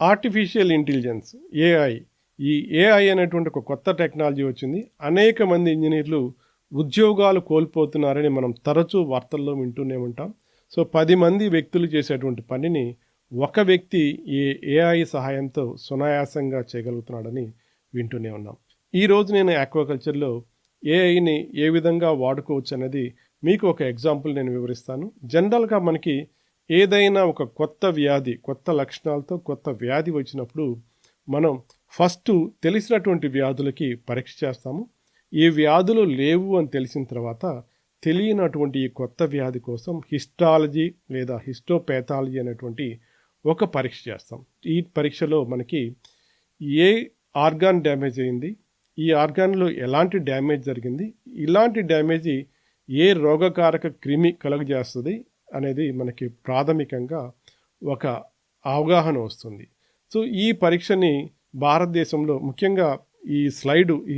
Artificial intelligence AI. ఈ AI అనేటువంటి ఒక కొత్త టెక్నాలజీ వచ్చింది. అనేక మంది ఇంజనీర్లు ఉద్యోగాలు కోల్పోతున్నారని మనం తరచూ వార్తల్లో వింటూనే ఉంటాం. సో 10 మంది వ్యక్తులు చేసేటువంటి పనిని ఒక వ్యక్తి ఈ ఏఐ సహాయంతో సునాయాసంగా చేయగలుగుతున్నాడని వింటూనే ఉన్నాం. ఈరోజు నేను ఆక్వాకల్చర్లో ఏఐని ఏ విధంగా వాడుకోవచ్చు అనేది మీకు ఒక ఎగ్జాంపుల్ నేను వివరిస్తాను. జనరల్గా మనకి ఏదైనా ఒక కొత్త వ్యాధి, కొత్త లక్షణాలతో కొత్త వ్యాధి వచ్చినప్పుడు మనం ఫస్ట్ తెలిసినటువంటి వ్యాధులకి పరీక్ష చేస్తాము. ఈ వ్యాధులు లేవు అని తెలిసిన తర్వాత తెలియనటువంటి ఈ కొత్త వ్యాధి కోసం హిస్టాలజీ లేదా హిస్టోపాథాలజీ అనేటువంటి ఒక పరీక్ష చేస్తాం. ఈ పరీక్షలో మనకి ఏ ఆర్గాన్ డ్యామేజ్ అయింది, ఈ ఆర్గాన్లో ఎలాంటి డ్యామేజ్ జరిగింది, ఇలాంటి డ్యామేజీ ఏ రోగకారక క్రిమి కలుగజేస్తుంది అనేది మనకి ప్రాథమికంగా ఒక అవగాహన వస్తుంది. సో ఈ పరీక్షని భారతదేశంలో ముఖ్యంగా ఈ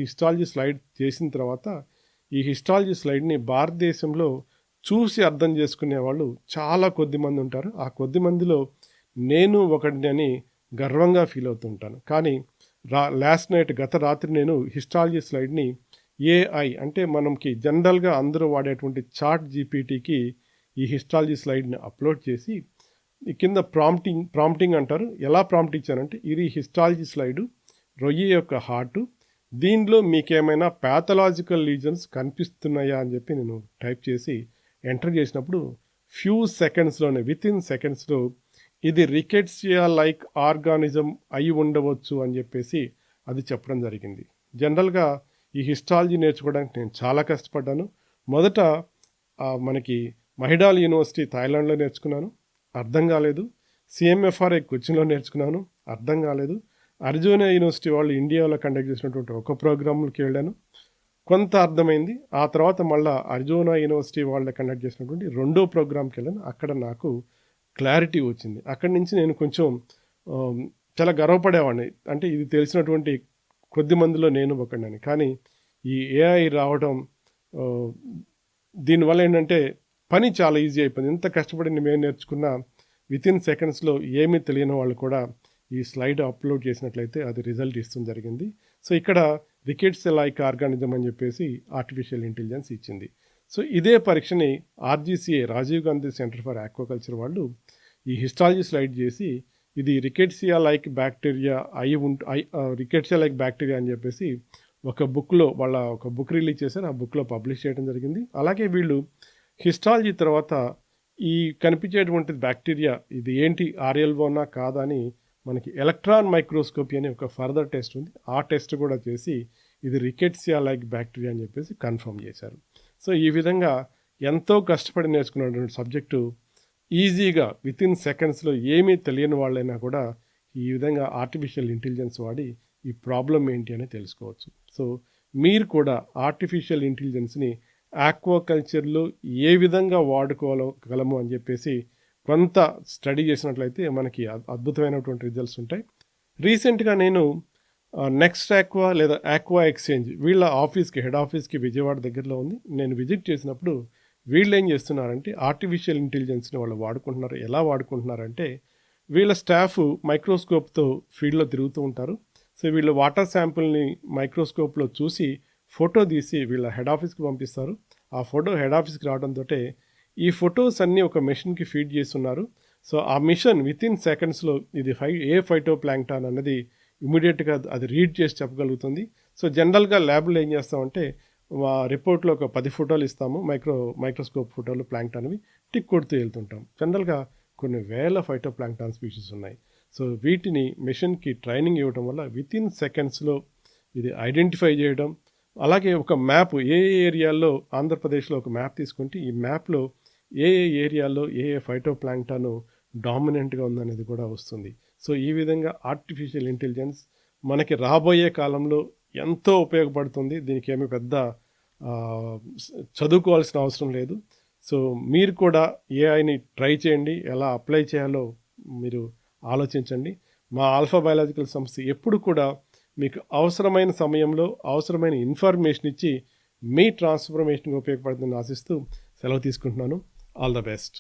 హిస్టాలజీ స్లైడ్ చేసిన తర్వాత ఈ హిస్టాలజీ స్లైడ్ని భారతదేశంలో చూసి అర్థం చేసుకునే వాళ్ళు చాలా కొద్ది మంది ఉంటారు. ఆ కొద్ది మందిలో నేను ఒకటిని అని గర్వంగా ఫీల్ అవుతుంటాను. కానీ గత రాత్రి నేను హిస్టాలజీ స్లైడ్ని ఏఐ అంటే మనకి జనరల్గా అందరూ వాడేటువంటి చాట్ జీపీటీకి ఈ హిస్టాలజీ స్లైడ్ని అప్లోడ్ చేసి కింద ప్రాంప్టింగ్ అంటారు. ఎలా ప్రాంప్ట్ ఇచ్చానంటే, ఇది హిస్టాలజీ స్లైడు, రొయ్య యొక్క హార్టు, దీనిలో మీకేమైనా ప్యాథలాజికల్ లీజన్స్ కనిపిస్తున్నాయా అని చెప్పి నేను టైప్ చేసి ఎంటర్ చేసినప్పుడు వితిన్ సెకండ్స్లో ఇది రికెట్సియా లైక్ ఆర్గానిజం అయి ఉండవచ్చు అని చెప్పేసి అది చెప్పడం జరిగింది. జనరల్గా ఈ హిస్టాలజీ నేర్చుకోవడానికి నేను చాలా కష్టపడ్డాను. మొదట మనకి మహిడాల్ యూనివర్సిటీ థాయిలాండ్లో నేర్చుకున్నాను, అర్థం కాలేదు. CMFRI కొచ్చిన్లో నేర్చుకున్నాను, అర్థం కాలేదు. అరిజోనా యూనివర్సిటీ వాళ్ళు ఇండియాలో కండక్ట్ చేసినటువంటి ఒక ప్రోగ్రాంకి వెళ్ళాను, కొంత అర్థమైంది. ఆ తర్వాత మళ్ళీ అరిజోనా యూనివర్సిటీ వాళ్ళు కండక్ట్ చేసినటువంటి రెండో ప్రోగ్రాంకి వెళ్ళాను, అక్కడ నాకు క్లారిటీ వచ్చింది. అక్కడి నుంచి నేను కొంచెం చాలా గర్వపడేవాడిని. అంటే ఇది తెలిసినటువంటి కొద్ది మందిలో నేను ఒకడిని. కానీ ఈ ఏఐ రావడం దీనివల్ల ఏంటంటే పని చాలా ఈజీ అయిపోయింది. ఎంత కష్టపడి మేము నేర్చుకున్న వితిన్ సెకండ్స్లో ఏమీ తెలియని వాళ్ళు కూడా ఈ స్లైడ్ అప్లోడ్ చేసినట్లయితే అది రిజల్ట్ ఇస్తుంది జరిగింది. సో ఇక్కడ రికెట్సియా లైక్ ఆర్గానిజం అని చెప్పేసి ఆర్టిఫిషియల్ ఇంటెలిజెన్స్ ఇచ్చింది. సో ఇదే పరీక్షని RGCA Rajiv Gandhi centre for aquaculture వాళ్ళు ఈ హిస్టాలజీ స్లైడ్ చేసి ఇది రికెట్సియా లైక్ బ్యాక్టీరియా అని చెప్పేసి ఒక బుక్ రిలీజ్ చేశారు. ఆ బుక్లో పబ్లిష్ చేయడం జరిగింది. అలాగే వీళ్ళు హిస్టాలజీ తర్వాత ఈ కనిపించేటువంటి బ్యాక్టీరియా ఇది ఏంటి, RLVనా కాదా అని మనకి ఎలక్ట్రాన్ మైక్రోస్కోపీ అనే ఒక ఫర్దర్ టెస్ట్ ఉంది. ఆ టెస్ట్ కూడా చేసి ఇది రికెట్సియా లైక్ బ్యాక్టీరియా అని చెప్పేసి కన్ఫర్మ్ చేశారు. సో ఈ విధంగా ఎంతో కష్టపడి నేర్చుకున్నటువంటి సబ్జెక్టు ఈజీగా వితిన్ సెకండ్స్లో ఏమీ తెలియని వాళ్ళైనా కూడా ఈ విధంగా ఆర్టిఫిషియల్ ఇంటెలిజెన్స్ వాడి ఈ ప్రాబ్లం ఏంటి అని తెలుసుకోవచ్చు. సో మీరు కూడా ఆర్టిఫిషియల్ ఇంటెలిజెన్స్ని ఆక్వాకల్చర్లో ఏ విధంగా వాడుకోగలము అని చెప్పేసి కొంత స్టడీ చేసినట్లయితే మనకి అద్భుతమైనటువంటి రిజల్ట్స్ ఉంటాయి. రీసెంట్గా నేను నెక్స్ట్ ఆక్వా లేదా ఆక్వా ఎక్స్చేంజ్ వీళ్ళ హెడ్ ఆఫీస్కి విజయవాడ దగ్గరలో ఉంది. నేను విజిట్ చేసినప్పుడు వీళ్ళు ఏం చేస్తున్నారంటే ఆర్టిఫిషియల్ ఇంటెలిజెన్స్ని వాళ్ళు వాడుకుంటున్నారు. ఎలా వాడుకుంటున్నారంటే వీళ్ళ స్టాఫ్ మైక్రోస్కోప్తో ఫీల్డ్లో తిరుగుతూ ఉంటారు. సో వీళ్ళు వాటర్ శాంపుల్ని మైక్రోస్కోప్లో చూసి ఫోటో తీసి వీళ్ళ హెడ్ ఆఫీస్కి పంపిస్తారు. ఆ ఫోటో హెడ్ ఆఫీస్కి రావడంతో ఈ ఫొటోస్ అన్నీ ఒక మెషిన్కి ఫీడ్ చేస్తున్నారు. సో ఆ మిషన్ వితిన్ సెకండ్స్లో ఇది ఏ ఫైటో ప్లాంక్టాన్ అన్నది ఇమీడియట్గా అది రీడ్ చేసి చెప్పగలుగుతుంది. సో జనరల్గా ల్యాబ్లో ఏం చేస్తామంటే రిపోర్ట్లో ఒక 10 ఫోటోలు ఇస్తాము, మైక్రోస్కోప్ ఫోటోలు ప్లాంక్టాన్వి టిక్ కొడుతూ వెళ్తుంటాం. జనరల్గా కొన్ని వేల ఫైటో ప్లాంక్టాన్ స్పీషీస్ ఉన్నాయి. సో వీటిని మెషిన్కి ట్రైనింగ్ ఇవ్వడం వల్ల వితిన్ సెకండ్స్లో ఇది ఐడెంటిఫై చేయడం, అలాగే ఒక మ్యాప్ ఏ ఏరియాల్లో ఆంధ్రప్రదేశ్లో ఒక మ్యాప్ తీసుకుంటే ఈ మ్యాప్లో ఏ ఏరియాల్లో ఏ ఫైటో ప్లాంక్టాన్ డామినెంట్గా ఉందనేది కూడా వస్తుంది. సో ఈ విధంగా ఆర్టిఫిషియల్ ఇంటెలిజెన్స్ మనకి రాబోయే కాలంలో ఎంతో ఉపయోగపడుతుంది. దీనికి ఏమీ పెద్ద చదువుకోవాల్సిన అవసరం లేదు. సో మీరు కూడా ఏఐని ట్రై చేయండి, ఎలా అప్లై చేయాలో మీరు ఆలోచించండి. మా ఆల్ఫా బయాలజికల్ సంస్థ ఎప్పుడు కూడా మీకు అవసరమైన సమయంలో అవసరమైన ఇన్ఫర్మేషన్ ఇచ్చి మీ ట్రాన్స్ఫర్మేషన్కి ఉపయోగపడుతుందని ఆశిస్తూ సెలవు తీసుకుంటున్నాను. All the best.